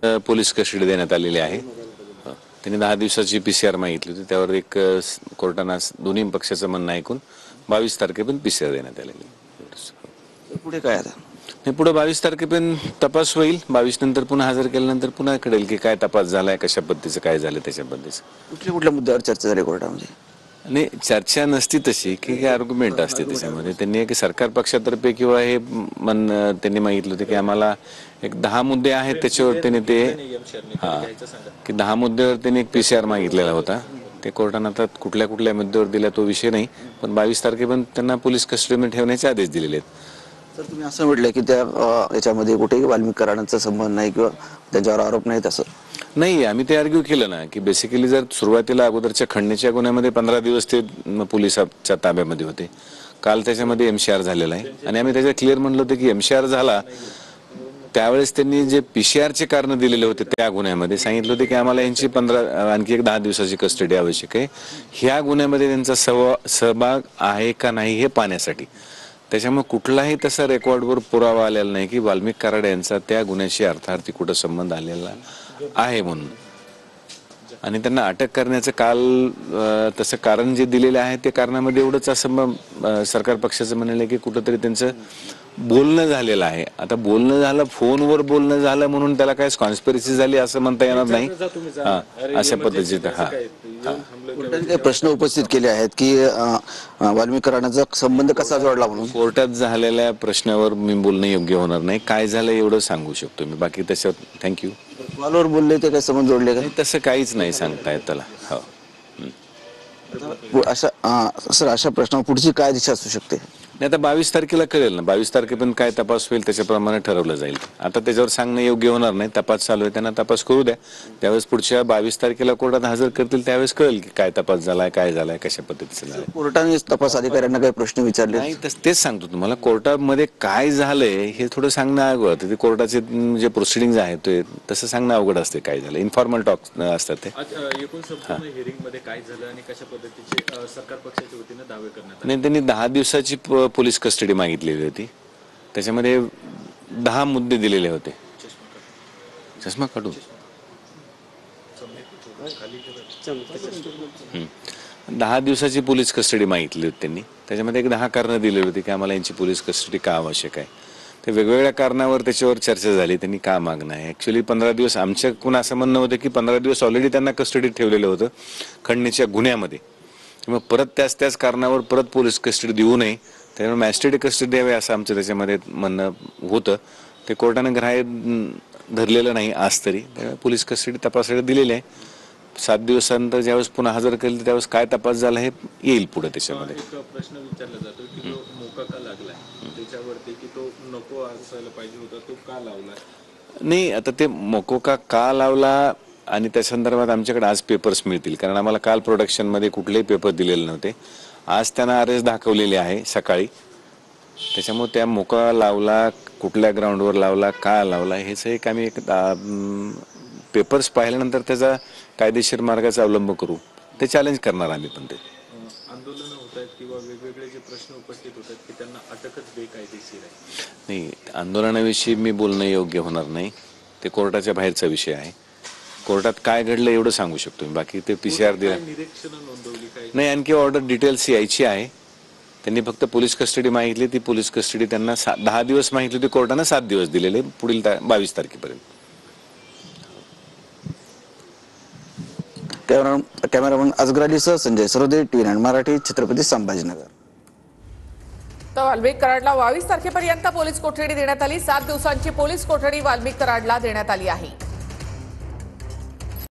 Police custody देण्यात आलेली आहे. त्यांनी 10 दिवसाची PCR मागितली होती. त्यावर एक कोर्टाने दोन्ही पक्षाचं म्हणणं ऐकून 22 तारखेपर्यंत PCR देण्यात आलेली. पुढे काय आता? नाही, पुढे 22 तारखेपर्यंत तपास होईल. 22 नंतर पुन्हा हजर केल्यानंतर पुन्हा कळेल की काय तपास झालाय, कशा पद्धतीचं काय झालं त्याच्या पद्धतीचं. कुठल्या मुद्द्यावर चर्चा झाली कोर्टामध्ये? आणि चर्चा नसती तशी की आर्ग्युमेंट असते त्याच्यामध्ये. त्यांनी एक सरकार पक्षातर्फे किंवा हे त्यांनी मागितलं होतं की आम्हाला एक 10 मुद्दे आहेत त्याच्यावर त्यांनी ते की 10 मुद्द्यावर त्यांनी एक PCR मागितलेला होता. ते कोर्टाने आता कुठल्या मुद्द्यावर दिला तो विषय नाही, पण 22 तारखेपर्यंत त्यांना पोलीस कस्टडीमध्ये ठेवण्याचे आदेश दिलेले आहेत. तर तुम्ही असं म्हटलं की त्या याच्यामध्ये कुठेही वाल्मिक कराडांचा संबंध नाही किंवा त्यांच्यावर आरोप नाहीत असं नाही. आम्ही ते आर्ग्यू केलं ना की बेसिकली जर सुरुवातीला अगोदरच्या खंडणीच्या गुन्ह्यामध्ये 15 दिवस ते पोलिसांच्या ताब्यामध्ये होते. काल त्याच्यामध्ये MCR झालेला आहे आणि आम्ही त्याच्यात क्लिअर म्हणलं होतं की MCR झाला त्यावेळेस त्यांनी जे PCRचे कारण दिलेले होते त्या गुन्ह्यामध्ये सांगितलं होतं की आम्हाला यांची आणखी एक 10 दिवसाची कस्टडी आवश्यक आहे. ह्या गुन्ह्यामध्ये त्यांचा सहभाग आहे का नाही हे पाहण्यासाठी. त्याच्यामुळे कुठलाही तसा रेकॉर्डवर पुरावा आलेला नाही की वाल्मिक कराड यांचा त्या गुन्ह्याशी अर्थार्थी कुठं संबंध आलेला आहे म्हणून. आणि त्यांना अटक करण्याचं काल तसं कारण जे दिलेलं आहे ते कारणामध्ये एवढंच असं सरकार पक्षाचं म्हणणं की कुठंतरी त्यांचं बोलणं झालेलं आहे. आता बोलणं झालं, फोनवर बोलणं झालं म्हणून त्याला काय कॉन्स्पिरसी झाली असं म्हणता येणार नाही. अशा पद्धतीचा प्रश्न उपस्थित केले आहेत की वाल्मिक कराडांचा संबंध कसा जोडला म्हणून. कोर्टात झालेल्या प्रश्नावर मी बोलणं योग्य होणार नाही. काय झालं एवढं सांगू शकतो मी, बाकी त्याच्यावर थँक्यू. कॉलवर बोलले ते काय संबंध जोडले का? तसं काहीच नाही सांगता येत त्याला. हो. अशा प्रश्नावर पुढची काय दिशा असू शकते? नाही, आता 22 तारखेला कळेल ना. 22 तारखेपर्यंत काय तपास होईल त्याच्याप्रमाणे ठरवलं जाईल. आता त्याच्यावर सांगणं योग्य होणार नाही. तपास चालू आहे, त्यांना तपास करू द्या. त्यावेळेस पुढच्या 22 तारखेला कोर्टात हजर करतील त्यावेळेस कळेल की काय तपास झालाय, काय झालाय, कशा पद्धतीचं झालंय. कोर्टाने तपास अधिकाऱ्यांना काही प्रश्न विचारले नाही? तेच सांगतो तुम्हाला, कोर्टामध्ये काय झालंय हे थोडं सांगणं अवघड. ते कोर्टाचे जे प्रोसिडिंग आहे ते तसं सांगणं अवघड असते. काय झालं इन्फॉर्मल टॉक असतात ते. एकूण संपूर्ण हिअरिंग मध्ये काय झालं आणि कशा पद्धतीचे सरकार पक्षाच्या वतीने दावे करण्यात आले? नाही, त्यांनी 10 दिवसाची पोलीस कस्टडी मागितलेली होती. त्याच्यामध्ये 10 मुद्दे दिलेले होते. चष्मा काढून 10 दिवसाची पोलीस कस्टडी मागितली होती त्यांनी. त्याच्यामध्ये एक 10 कारणं दिलेली होती की आम्हाला यांची पोलीस कस्टडी का आवश्यक आहे. ते वेगवेगळ्या कारणावर त्याच्यावर चर्चा झाली. त्यांनी का मागणं आहे. ऍक्च्युली 15 दिवस आमच्याकडून असं म्हणणं होतं की 15 दिवस ऑलरेडी त्यांना कस्टडीत ठेवलेलं होतं खंडणीच्या गुन्ह्यामध्ये. मग परत त्याच कारणावर परत पोलीस कस्टडी देऊ नये, त्यामुळे मॅजिस्ट्रेट कस्टडी द्यावी असं आमचं त्याच्यामध्ये म्हणणं होतं. ते कोर्टाने ग्राह्य धरलेलं नाही आज तरी. त्यामुळे पोलीस कस्टडी तपासाला दिलेली आहे. 7 दिवसानंतर ज्यावेळेस पुन्हा हजर केलं त्यावेळेस काय तपास झाला हे येईल पुढे. त्याच्यामध्ये एक प्रश्न विचारला जातो की तो मोका का लागलाय त्याच्यावरती, की तो नको असायला पाहिजे होता, तो का लावला नाही. आता ते मोकोका का लावला आणि त्या संदर्भात आमच्याकडे आज पेपर्स मिळतील, कारण आम्हाला काल प्रोडक्शनमध्ये कुठलेही पेपर दिलेले नव्हते. आज त्यांना अरेस्ट दाखवलेली आहे सकाळी. त्याच्यामुळे त्या मोका लावला, कुठल्या ग्राउंडवर लावला, का लावला हेच एक आम्ही पेपर्स पाहिल्यानंतर त्याचा कायदेशीर मार्गाचा अवलंब करू. ते चॅलेंज करणार आम्ही. पण ते आंदोलन होत आहेत किंवा वेगवेगळे जे प्रश्न उपस्थित होत आहेत की त्यांना अटकच बेकायदेशीर आहे. नाही, आंदोलनाविषयी मी बोलणं योग्य होणार नाही. ते कोर्टाच्या बाहेरचा विषय आहे. कोर्टात काय घडलं एवढं सांगू शकतो मी, बाकी ते PCR दिला नाही. आणखी ऑर्डर डिटेल्स यायची आहे. त्यांनी फक्त पोलीस कस्टडी मागितली. ती पोलीस कस्टडी त्यांना 10 दिवस मागितली होती. कोर्टाने 7 दिवस दिलेले पुढील 22 तारखेपर्यंत. कॅमेरामन अजगर अलीसह संजय सरोदे, TV9 मराठी, छत्रपती संभाजीनगर. तर वाल्मिक कराडला 22 तारखेपर्यंत पोलीस कोठडी देण्यात आली. 7 दिवसांची पोलीस कोठडी वाल्मिक कराडला देण्यात आली आहे.